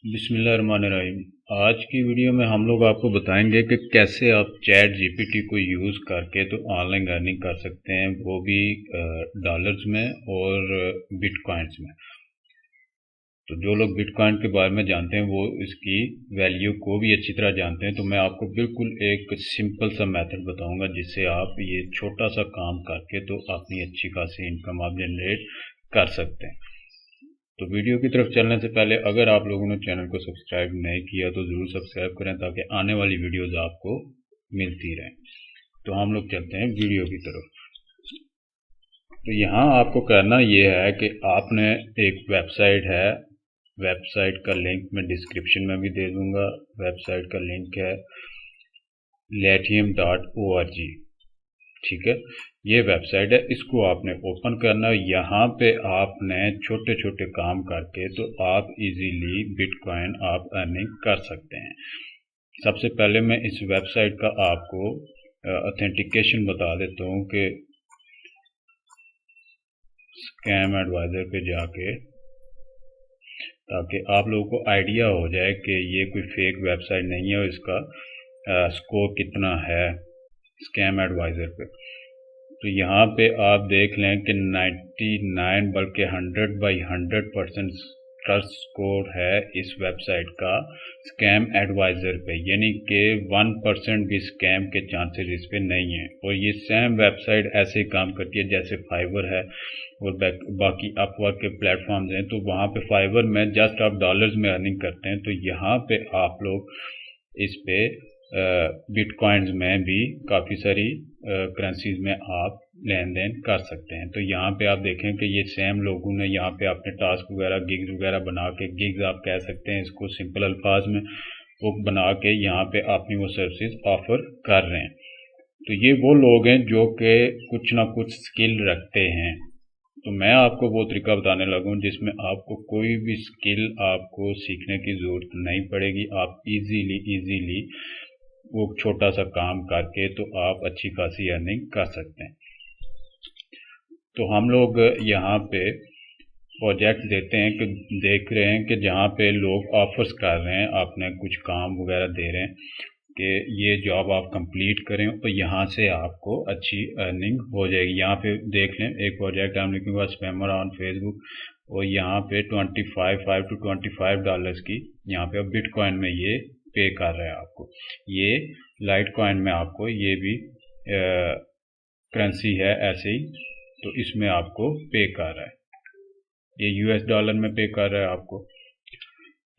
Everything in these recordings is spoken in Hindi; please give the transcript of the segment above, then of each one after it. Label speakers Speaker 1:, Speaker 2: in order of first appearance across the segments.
Speaker 1: बिस्मिल्लाहिर्रहमानिर्रहीम। आज की वीडियो में हम लोग आपको बताएंगे कि कैसे आप चैट जीपीटी को यूज़ करके तो ऑनलाइन अर्निंग कर सकते हैं, वो भी डॉलर्स में और बिटकॉइंस में। तो जो लोग बिटकॉइन के बारे में जानते हैं वो इसकी वैल्यू को भी अच्छी तरह जानते हैं। तो मैं आपको बिल्कुल एक सिंपल सा मेथड बताऊंगा जिससे आप ये छोटा सा काम करके तो अपनी अच्छी खासी इनकम आप जनरेट कर सकते हैं। तो वीडियो की तरफ चलने से पहले अगर आप लोगों ने चैनल को सब्सक्राइब नहीं किया तो ज़रूर सब्सक्राइब करें ताकि आने वाली वीडियोस आपको मिलती रहें। तो हम लोग चलते हैं वीडियो की तरफ। तो यहाँ आपको करना ये है कि आपने एक वेबसाइट है, वेबसाइट का लिंक मैं डिस्क्रिप्शन में भी दे दूंगा। वेबसाइट का लिंक है latium.org, ठीक है। ये वेबसाइट है, इसको आपने ओपन करना है। यहाँ पे आपने छोटे छोटे काम करके तो आप इजीली बिटकॉइन आप अर्निंग कर सकते हैं। सबसे पहले मैं इस वेबसाइट का आपको ऑथेंटिकेशन बता देता हूँ कि स्कैम एडवाइजर पे जाके, ताकि आप लोगों को आइडिया हो जाए कि ये कोई फेक वेबसाइट नहीं है और इसका स्कोर कितना है स्कैम एडवाइजर पे। तो यहाँ पे आप देख लें कि 99 बल्कि 100/100% ट्रस्ट स्कोर है इस वेबसाइट का स्कैम एडवाइजर पे, यानी कि 1% भी स्कैम के चांसेस इस पे नहीं है। और ये सेम वेबसाइट ऐसे काम करती है जैसे फाइवर है और बाकी अपवर्क के प्लेटफॉर्म्स हैं। तो वहाँ पे फाइवर में जस्ट आप डॉलर्स में अर्निंग करते हैं, तो यहाँ पे आप लोग इस पे बिटकॉइंस में भी काफ़ी सारी करेंसीज में आप लेन देन कर सकते हैं। तो यहाँ पे आप देखें कि ये सेम लोगों ने यहाँ पे अपने टास्क वगैरह गिग्स वगैरह बना के, गिग्स आप कह सकते हैं इसको सिंपल अल्फाज में, वो बना के यहाँ पे अपनी वो सर्विसेज ऑफर कर रहे हैं। तो ये वो लोग हैं जो कि कुछ ना कुछ स्किल रखते हैं। तो मैं आपको वो तरीका बताने लगा हूँ जिसमें आपको कोई भी स्किल आपको सीखने की ज़रूरत नहीं पड़ेगी। आप इजीली वो छोटा सा काम करके तो आप अच्छी खासी अर्निंग कर सकते हैं। तो हम लोग यहाँ पे प्रोजेक्ट देते हैं कि देख रहे हैं कि जहाँ पे लोग ऑफर्स कर रहे हैं, आपने कुछ काम वगैरह दे रहे हैं कि ये जॉब आप कंप्लीट करें तो यहाँ से आपको अच्छी अर्निंग हो जाएगी। यहाँ पे देख लें, एक प्रोजेक्ट हम लिखूँगा हुआ स्पैमर ऑन फेसबुक, और यहाँ पे 5 to 25 डॉलर्स की यहाँ पे बिटकॉइन में ये पे कर रहा है आपको। ये लाइट कॉइन में आपको ये भी करेंसी है ऐसे ही, तो इसमें आपको पे कर रहा है, ये यूएस डॉलर में पे कर रहा है आपको।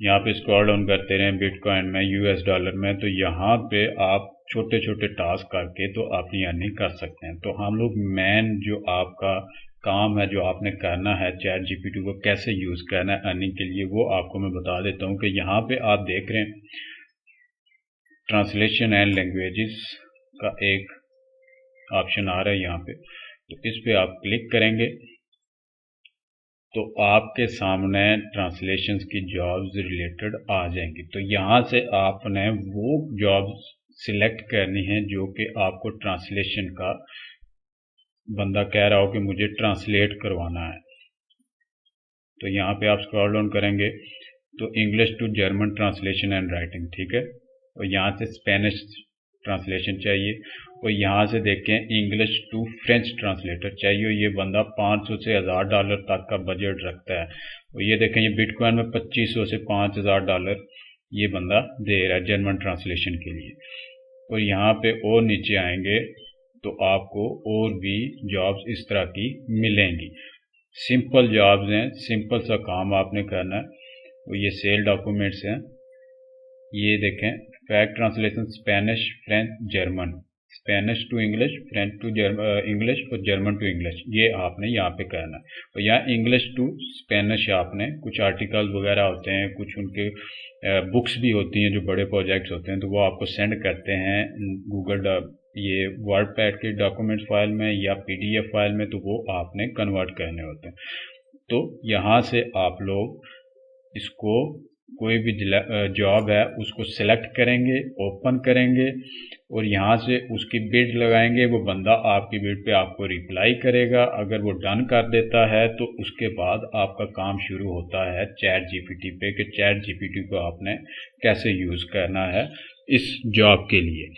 Speaker 1: यहाँ पे स्क्रॉल डाउन करते रहें, बिटकॉइन में, यूएस डॉलर में, तो यहाँ पे आप छोटे छोटे टास्क करके तो अपनी अर्निंग कर सकते हैं। तो हम लोग मेन जो आपका काम है, जो आपने करना है चैट जीपीटी को कैसे यूज़ करना है अर्निंग के लिए, वो आपको मैं बता देता हूँ। कि यहाँ पे आप देख रहे हैं ट्रांसलेशन एंड लैंग्वेजेस का एक ऑप्शन आ रहा है यहाँ पे, तो इस पे आप क्लिक करेंगे तो आपके सामने ट्रांसलेशंस की जॉब्स रिलेटेड आ जाएंगी। तो यहाँ से आपने वो जॉब्स सिलेक्ट करनी है जो कि आपको ट्रांसलेशन का बंदा कह रहा हो कि मुझे ट्रांसलेट करवाना है। तो यहाँ पे आप स्क्रॉल डाउन करेंगे तो English to German translation and writing, ठीक है। और यहाँ से स्पेनिश ट्रांसलेशन चाहिए, और यहाँ से देखें इंग्लिश टू फ्रेंच ट्रांसलेटर चाहिए। ये बंदा 500 से 1000 डॉलर तक का बजट रखता है। और ये देखें ये बिटकॉइन में 2500 से 5000 डॉलर ये बंदा दे रहा है जर्मन ट्रांसलेशन के लिए। और यहाँ पे और नीचे आएंगे तो आपको और भी जॉब्स इस तरह की मिलेंगी। सिंपल जॉब्स हैं, सिंपल सा काम आपने करना है। और ये सेल डॉक्यूमेंट्स हैं, ये देखें fact translation Spanish French German, Spanish to English, French to English और जर्मन टू इंग्लिश, ये आपने यहाँ पे करना है। और यहाँ इंग्लिश टू स्पेनिश आपने कुछ आर्टिकल्स वगैरह होते हैं, कुछ उनके बुक्स भी होती हैं जो बड़े प्रोजेक्ट्स होते हैं, तो वो आपको सेंड करते हैं गूगल ये वर्ड पैड के डॉक्यूमेंट फाइल में या पीडीएफ फाइल में, तो वो आपने कन्वर्ट करने होते हैं। तो यहाँ से आप लोग इसको कोई भी जॉब है उसको सिलेक्ट करेंगे, ओपन करेंगे और यहाँ से उसकी बिड लगाएंगे। वो बंदा आपकी बिड पे आपको रिप्लाई करेगा। अगर वो डन कर देता है तो उसके बाद आपका काम शुरू होता है चैट जीपीटी पे कि चैट जीपीटी को आपने कैसे यूज़ करना है इस जॉब के लिए।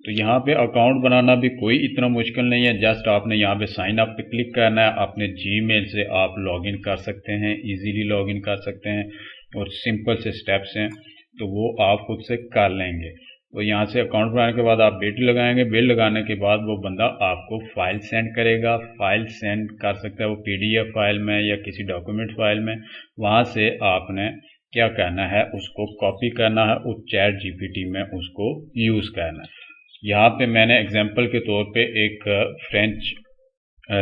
Speaker 1: तो यहाँ पे अकाउंट बनाना भी कोई इतना मुश्किल नहीं है। जस्ट आपने यहाँ पे साइन अप पे क्लिक करना है। अपने जीमेल से आप लॉगिन कर सकते हैं, इजीली लॉगिन कर सकते हैं और सिंपल से स्टेप्स हैं तो वो आप खुद से कर लेंगे। तो यहाँ से अकाउंट बनाने के बाद आप बिल लगाएंगे। बिल लगाने के बाद वो बंदा आपको फाइल सेंड करेगा। फाइल सेंड कर सकता है वो PDF फाइल में या किसी डॉक्यूमेंट फाइल में। वहाँ से आपने क्या करना है, उसको कॉपी करना है और चैट जीपीटी में उसको यूज़ करना है। यहाँ पे मैंने एग्जांपल के तौर पे एक फ्रेंच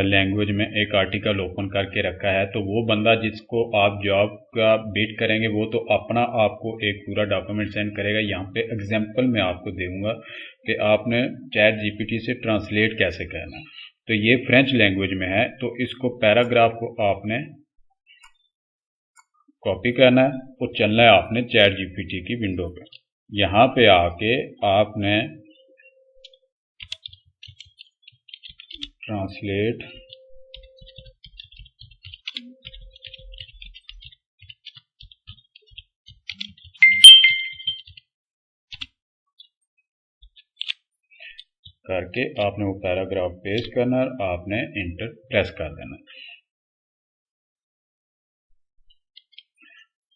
Speaker 1: लैंग्वेज में एक आर्टिकल ओपन करके रखा है। तो वो बंदा जिसको आप जॉब का बिड करेंगे वो तो अपना आपको एक पूरा डॉक्यूमेंट सेंड करेगा। यहाँ पे एग्जांपल मैं आपको दूंगा कि आपने चैट जीपीटी से ट्रांसलेट कैसे करना। तो ये फ्रेंच लैंग्वेज में है तो इसको पैराग्राफ को आपने कॉपी करना है और चलना है आपने चैट जीपीटी की विंडो पे। यहाँ पे आके आपने ट्रांसलेट करके आपने वो पैराग्राफ पेस्ट करना और आपने इंटर प्रेस कर देना।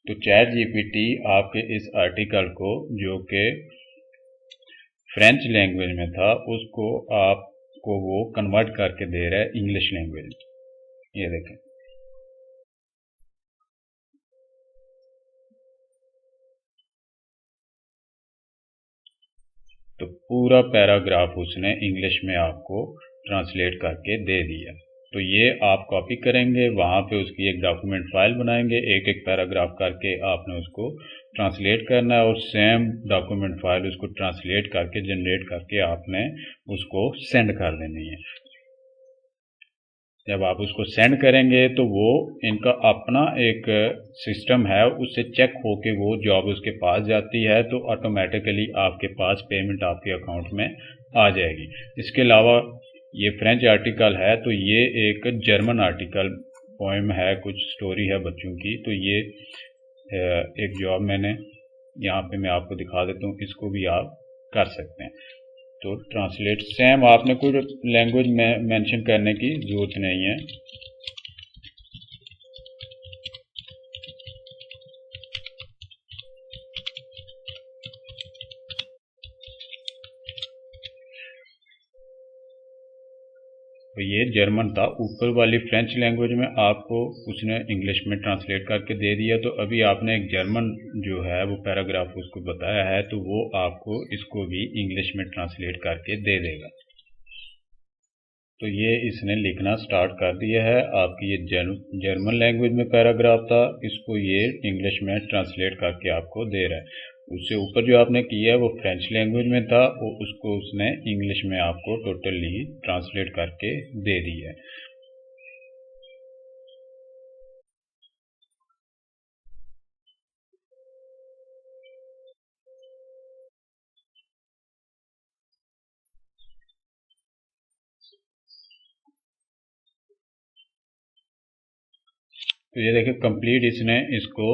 Speaker 1: तो चैट जीपीटी आपके इस आर्टिकल को जो कि फ्रेंच लैंग्वेज में था उसको आपको वो कन्वर्ट करके दे रहा है इंग्लिश लैंग्वेज में। ये देखें, तो पूरा पैराग्राफ उसने इंग्लिश में आपको ट्रांसलेट करके दे दिया। तो ये आप कॉपी करेंगे, वहाँ पे उसकी एक डॉक्यूमेंट फाइल बनाएंगे, एक एक पैराग्राफ करके आपने उसको ट्रांसलेट करना है और सेम डॉक्यूमेंट फाइल उसको ट्रांसलेट करके जनरेट करके आपने उसको सेंड कर देनी है। जब आप उसको सेंड करेंगे तो वो इनका अपना एक सिस्टम है, उससे चेक होके वो जॉब उसके पास जाती है तो ऑटोमेटिकली आपके पास पेमेंट आपके अकाउंट में आ जाएगी। इसके अलावा ये फ्रेंच आर्टिकल है तो ये एक जर्मन आर्टिकल पोएम है, कुछ स्टोरी है बच्चों की। तो ये एक जॉब मैंने यहाँ पे मैं आपको दिखा देता हूँ, इसको भी आप कर सकते हैं। तो ट्रांसलेट सेम आपने कोई लैंग्वेज में मेंशन करने की ज़रूरत नहीं है। तो ये जर्मन था, ऊपर वाली फ्रेंच लैंग्वेज में आपको उसने इंग्लिश में ट्रांसलेट करके दे दिया। तो अभी आपने एक जर्मन जो है वो पैराग्राफ उसको बताया है तो वो आपको इसको भी इंग्लिश में ट्रांसलेट करके दे देगा। तो ये इसने लिखना स्टार्ट कर दिया है। आपकी ये जर्मन लैंग्वेज में पैराग्राफ था, इसको ये इंग्लिश में ट्रांसलेट करके आपको दे रहा है। उससे ऊपर जो आपने किया है वो फ्रेंच लैंग्वेज में था, वो उसको उसने इंग्लिश में आपको टोटली ट्रांसलेट करके दे दिया है। तो ये देखिए कंप्लीट इसने इसको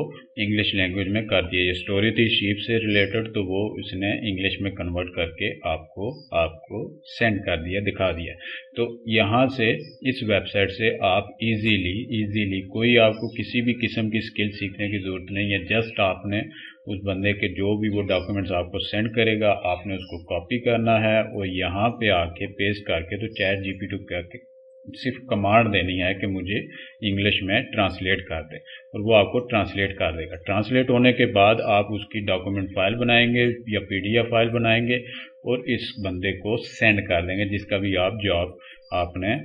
Speaker 1: इंग्लिश लैंग्वेज में कर दिया। ये स्टोरी थी शीप से रिलेटेड तो वो इसने इंग्लिश में कन्वर्ट करके आपको सेंड कर दिया, दिखा दिया। तो यहाँ से इस वेबसाइट से आप इजीली कोई आपको किसी भी किस्म की स्किल सीखने की ज़रूरत नहीं है। जस्ट आपने उस बंदे के जो भी वो डॉक्यूमेंट्स आपको सेंड करेगा आपने उसको कॉपी करना है और यहाँ पे आके पेस्ट करके तो चैट जीपीटी करके सिर्फ कमांड देनी है कि मुझे इंग्लिश में ट्रांसलेट कर दे और वो आपको ट्रांसलेट कर देगा। ट्रांसलेट होने के बाद आप उसकी डॉक्यूमेंट फाइल बनाएंगे या PDF फाइल बनाएंगे और इस बंदे को सेंड कर देंगे जिसका भी आप जॉब आपने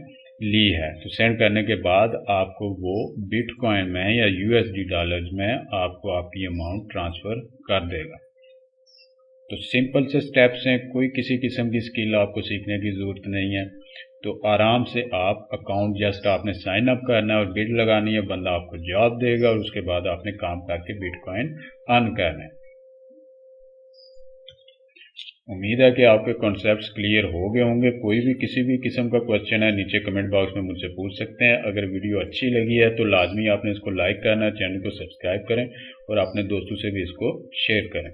Speaker 1: ली है। तो सेंड करने के बाद आपको वो बिटकॉइन में या USD डॉलर्स में आपको आपकी अमाउंट ट्रांसफ़र कर देगा। तो सिंपल से स्टेप्स हैं, कोई किसी किस्म की स्किल आपको सीखने की ज़रूरत नहीं है। तो आराम से आप अकाउंट जस्ट आपने साइन अप करना है और बिड लगानी है, बंदा आपको जॉब देगा और उसके बाद आपने काम करके बिटकॉइन अर्न करना है। उम्मीद है कि आपके कॉन्सेप्ट्स क्लियर हो गए होंगे। कोई भी किसी भी किस्म का क्वेश्चन है नीचे कमेंट बॉक्स में मुझसे पूछ सकते हैं। अगर वीडियो अच्छी लगी है तो लाजमी आपने इसको लाइक करना है, चैनल को सब्सक्राइब करें और अपने दोस्तों से भी इसको शेयर करें।